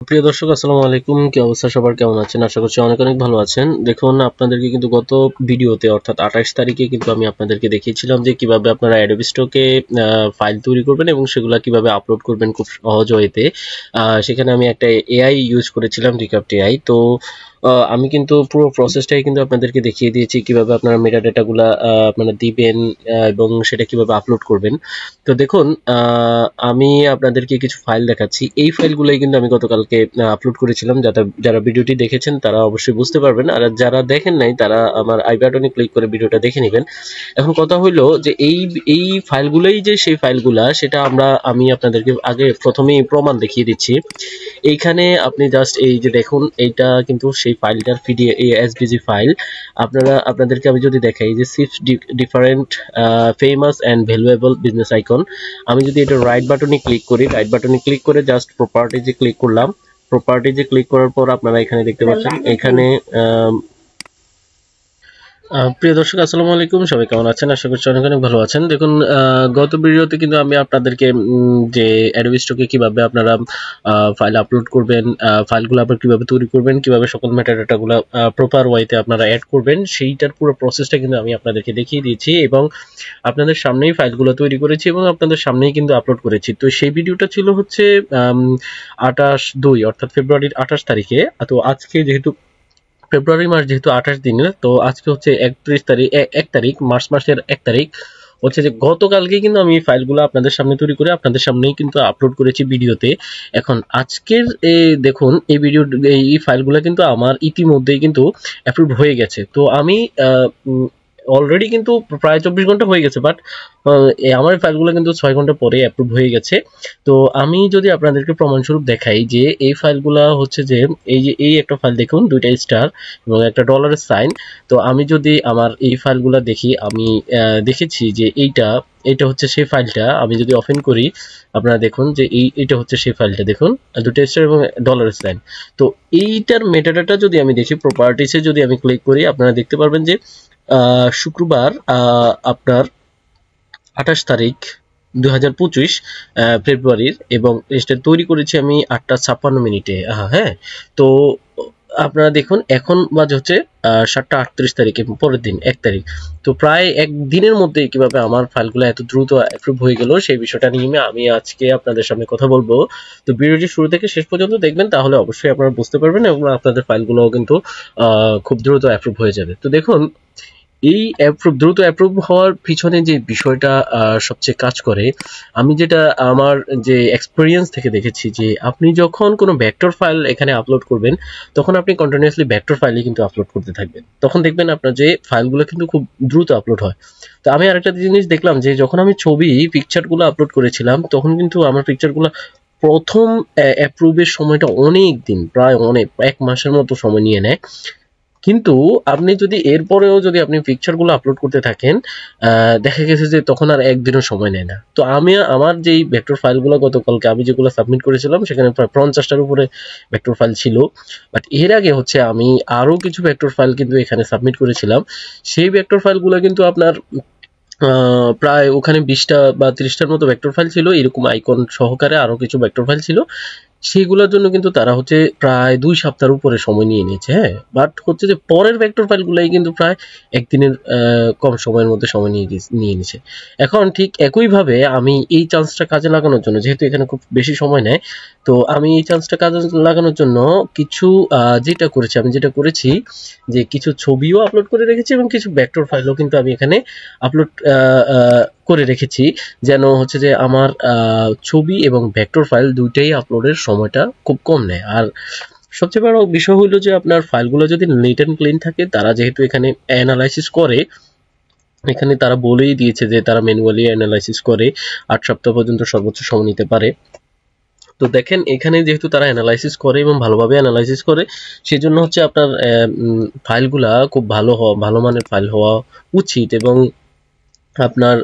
প্রিয় দর্শক, আসসালামু আলাইকুম। কি অবস্থা সবার, কেমন আছেন? আশা করছি অনেক অনেক ভালো আছেন। দেখুন, আপনাদেরকে কিন্তু গত ভিডিওতে অর্থাৎ 28 তারিখে কিন্তু আমি আপনাদেরকে দেখিয়েছিলাম যে কিভাবে আপনারা অ্যাডোবি স্টকে ফাইল তৈরি করবেন এবং সেগুলো কিভাবে আপলোড করবেন খুব সহজ ওয়েতে। সেখানে আমি একটা এআই ইউজ করেছিলাম, রিক্যাপ্ট এআই। তো আমি কিন্তু পুরো প্রসেসটাই কিন্তু আপনাদেরকে দেখিয়ে দিয়েছি কিভাবে আপনারা মেটা ডেটাগুলা মানে দিবেন এবং সেটা কিভাবে আপলোড করবেন। তো দেখুন, আমি আপনাদেরকে কিছু ফাইল দেখাচ্ছি। এই ফাইলগুলোই কিন্তু আমি গতকালকে আপলোড করেছিলাম। যারা ভিডিওটি দেখেছেন তারা অবশ্যই বুঝতে পারবেন, আর যারা দেখেন নাই তারা আমার আই বাটনে ক্লিক করে ভিডিওটা দেখে নেবেন। এখন কথা হইলো যে এই ফাইলগুলোই যে সেই ফাইলগুলা, সেটা আমি আপনাদেরকে আগে প্রথমেই প্রমাণ দেখিয়ে দিচ্ছি। এইখানে আপনি জাস্ট এই যে দেখুন, এইটা কিন্তু সেই ফাইলটার এসভিজি ফাইল। আপনাদেরকে আমি যদি দেখাই যে six different famous and valuable business icon, আমি যদি এটা রাইট বাটনে ক্লিক করি, রাইট বাটনে ক্লিক করে জাস্ট প্রপার্টিজে ক্লিক করলাম। প্রপার্টিজে ক্লিক করার পর আপনারা এখানে দেখতে পাচ্ছেন, এখানে প্রিয় দর্শক, আসসালামু আলাইকুম। সবাই কেমন আছেন? আশা করছি অনেক অনেক ভালো আছেন। দেখুন, গত ভিডিওতে কিন্তু আমি আপনাদেরকে যে অ্যাডোবি স্টকে কিভাবে আপনারা ফাইল আপলোড করবেন, ফাইলগুলো আবার কিভাবে তৈরি করবেন, কিভাবে সকল মেটাডাটাগুলো প্রপার ওয়েতে আপনারা অ্যাড করবেন, সেইটার পুরো প্রসেসটা কিন্তু আমি আপনাদেরকে দেখিয়ে দিয়েছি এবং আপনাদের সামনেই ফাইলগুলো তৈরি করেছি এবং আপনাদের সামনেই কিন্তু আপলোড করেছি। তো সেই ভিডিওটা ছিল হচ্ছে 28/2 অর্থাৎ ফেব্রুয়ারির 28 তারিখে। তো আজকে যেহেতু ফেব্রুয়ারি মাস, যেহেতু 28 দিনের, তো আজকে হচ্ছে 1 তারিখ, মার্চ মাসের 1 তারিখ হচ্ছে যে গতকালকে কিন্তু আমি ফাইলগুলো আপনাদের সামনে তৈরি করে আপনাদের সামনেই কিন্তু আপলোড করেছি ভিডিওতে। এখন আজকের দেখুন, এই ফাইলগুলো কিন্তু আমার ইতিমধ্যেই কিন্তু অ্যাপ্রুভ হয়ে গেছে। তো আমি অলরেডি কিন্তু প্রায় 24 ঘন্টা হয়ে গেছে, বাট আমার ফাইলগুলো কিন্তু 6 ঘন্টা পরে অ্যাপ্রুভ হয়ে গেছে। তো আমি যদি আপনাদেরকে প্রমাণস্বরূপ দেখাই যে এই ফাইলগুলা হচ্ছে যে এই একটা ফাইল দেখুন, দুইটা স্টার এবং একটা ডলারের সাইন। তো আমি যদি আমার এই ফাইলগুলা দেখি, আমি দেখেছি যে এইটা হচ্ছে সেই ফাইলটা। আমি যদি ওপেন করি, আপনারা দেখুন যে এইটা হচ্ছে সেই ফাইলটা। দেখুন, দুটো স্টার এবং ডলারের সাইন। তো এইটার মেটাডাটা যদি আমি দেখি, প্রপার্টিসে যদি আমি ক্লিক করি, আপনারা দেখতে পারবেন যে শুক্রবার আপনার 28 তারিখ 2025 ফেব্রুয়ারির, এবং এটা তৈরি করেছি আমি 8:56 হ্যাঁ। তো আপনারা দেখুন, এখন বাজে হচ্ছে 7:38 তারিখ এবং পরের দিন 1 তারিখ। তো প্রায় একদিনের মধ্যে কিভাবে আমার ফাইলগুলো এত দ্রুত অ্যাপ্রুভ হয়ে গেল, সেই বিষয়টা নিয়ে আমি আজকে আপনাদের সামনে কথা বলবো। তো ভিডিওটি শুরু থেকে শেষ পর্যন্ত দেখবেন, তাহলে অবশ্যই আপনারা বুঝতে পারবেন এবং আপনাদের ফাইলগুলোও কিন্তু খুব দ্রুত অ্যাপ্রুভ হয়ে যাবে। তো দেখুন, এই দ্রুত অ্যাপ্রুভ হওয়ার পিছনে যে বিষয়টা সবচেয়ে কাজ করে, আমি যেটা আমার যে এক্সপেরিয়েন্স থেকে দেখেছি, যে আপনি যখন কোনো ভেক্টর ফাইল এখানে আপলোড করবেন, তখন আপনি কন্টিনিউয়াসলি ভেক্টর ফাইলই কিন্তু আপলোড করতে থাকবেন। তখন দেখবেন আপনার যে ফাইলগুলো কিন্তু খুব দ্রুত আপলোড হয়। তো আমি আরেকটা জিনিস দেখলাম, যে যখন আমি পিকচারগুলো আপলোড করেছিলাম, তখন কিন্তু আমার পিকচারগুলো প্রথম অ্যাপ্রুভের সময়টা অনেক দিন, প্রায় 1 মাসের মতো সময় নিয়ে নেয়। কিন্তু আপনি যদি এরপরেও যদি আপনি পিকচারগুলো আপলোড করতে থাকেন, দেখা গেছে যে তখন আর একদিনও সময় নেয় না। তো আমি আমার যেই ভেক্টর ফাইলগুলো গতকালকে আমি যেগুলো সাবমিট করেছিলাম, সেখানে প্রায় 50টার উপরে ভেক্টর ফাইল ছিল। বাট এর আগে হচ্ছে আমি আরো কিছু ভেক্টর ফাইল কিন্তু এখানে সাবমিট করেছিলাম। সেই ভেক্টর ফাইলগুলো কিন্তু আপনার প্রায় ওখানে 20টা বা 30টার মতো ভেক্টর ফাইল ছিল, এরকম আইকন সহকারে আরো কিছু ভেক্টর ফাইল ছিল। সেগুলোর জন্য কিন্তু তারা হচ্ছে প্রায় 2 সপ্তাহের উপরে সময় নিয়ে নিয়েছে। হ্যাঁ, বাট হচ্ছে যে পরের ভেক্টর ফাইলগুলাই কিন্তু প্রায় একদিনের কম সময়ের মধ্যে সময় নিয়ে নিয়েছে। এখন ঠিক একইভাবে আমি এই চান্সটা কাজে লাগানোর জন্য, যেহেতু এখানে খুব বেশি সময় নেয়, তো আমি এই চান্সটা কাজে লাগানোর জন্য কিছু যেটা করেছি যে কিছু ছবিও আপলোড করে রেখেছি এবং কিছু ভেক্টর ফাইলও কিন্তু আমি এখানে আপলোড করে রেখেছি, যেন হচ্ছে যে আমার ছবি এবং ভেক্টর ফাইল দুইটাই আপলোডের সময়টা খুব কম নেয়। আর সবচেয়ে বড় বিষয় হলো যে আপনার ফাইলগুলো যদি নিট অ্যান্ড ক্লিন থাকে, তারা যেহেতু এখানে অ্যানালাইসিস করে, এখানে তারা বলেই দিয়েছে যে তারা ম্যানুয়ালি অ্যানালাইসিস করে 8 সপ্তাহ পর্যন্ত সর্বোচ্চ সময় নিতে পারে। তো দেখেন, এখানে যেহেতু তারা অ্যানালাইসিস করে এবং ভালোভাবে অ্যানালাইসিস করে, সেজন্য হচ্ছে আপনার ফাইলগুলা খুব ভালো মানের ফাইল হওয়া উচিত। এবং আপনার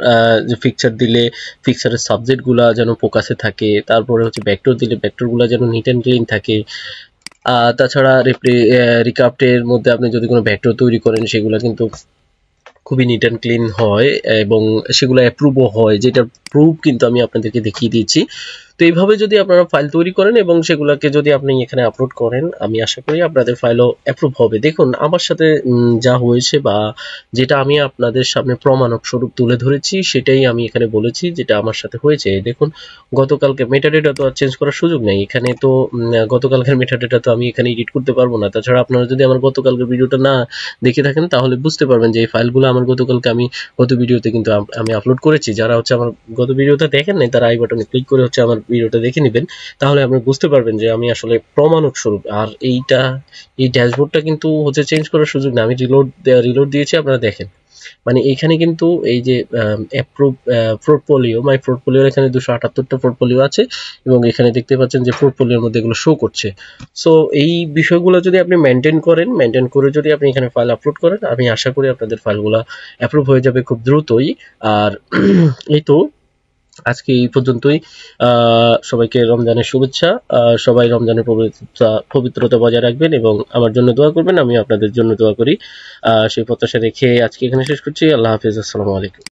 যে পিকচার দিলে পিকচারের সাবজেক্টগুলা যেন ফোকাসে থাকে, তারপরে হচ্ছে ভেক্টর দিলে ভেক্টরগুলা যেন নিট অ্যান্ড ক্লিন থাকে। তাছাড়া রিক্রাফটের মধ্যে আপনি যদি কোনো ভেক্টর তৈরি করেন, সেগুলো কিন্তু খুবই নিট অ্যান্ড ক্লিন হয় এবং সেগুলো অ্যাপ্রুভও হয়, যেটার প্রুফ কিন্তু আমি আপনাদেরকে দেখিয়ে দিয়েছি। তো এইভাবে যদি আপনারা ফাইল তৈরি করেন এবং সেগুলোকে যদি আপনি এখানে আপলোড করেন, আমি আশা করি আপনাদের ফাইলও অ্যাপ্রুভ হবে। দেখুন আমার সাথে যা হয়েছে বা যেটা আমি আপনাদের সামনে প্রমাণক স্বরূপ তুলে ধরেছি সেটাই আমি এখানে বলেছি যেটা আমার সাথে হয়েছে। দেখুন গতকালকে মেটাডেটা তো আর চেঞ্জ করার সুযোগ নেই এখানে, তো গতকালকের মেটাডেটা তো আমি এখানে এডিট করতে পারবো না। তাছাড়া আপনারা যদি আমার গতকালকের ভিডিওটা না দেখে থাকেন তাহলে বুঝতে পারবেন যে এই ফাইলগুলো আমার গতকালকে আমি গত ভিডিওতে কিন্তু আমি আপলোড করেছি। যারা হচ্ছে আমার গত ভিডিওটা দেখেন নাই তারা আই বাটনে ক্লিক করে হচ্ছে আমার ভিডিওটা দেখে নেবেন, তাহলে আপনি বুঝতে পারবেন যে আমি আসলে প্রমাণক স্বরূপ। আর এই ড্যাশবোর্ডটা কিন্তু হচ্ছে চেঞ্জ করার সুযোগ না, আমি রিলোড দিয়েছি, আপনারা দেখেন। মানে এখানে কিন্তু এই যে অ্যাপ্রুভ পোর্টফোলিও, মাই পোর্টফোলিওর এখানে 278টা পোর্টফোলিও আছে এবং এখানে দেখতে পাচ্ছেন যে পোর্টফোলিওর মধ্যে এগুলো শো করছে। সো এই বিষয়গুলো যদি আপনি মেনটেন করে যদি আপনি এখানে ফাইল আপলোড করেন, আমি আশা করি আপনাদের ফাইলগুলো অ্যাপ্রুভ হয়ে যাবে খুব দ্রুতই। আর এই তো আজকে এই পর্যন্তই। সবাইকে রমজানের শুভেচ্ছা। সবাই রমজানের পবিত্রতা বজায় রাখবেন এবং আমার জন্য দোয়া করবেন, আমি আপনাদের জন্য দোয়া করি। সেই প্রত্যাশা রেখে আজকে এখানে শেষ করছি। আল্লাহ হাফিজ, আসসালামু আলাইকুম।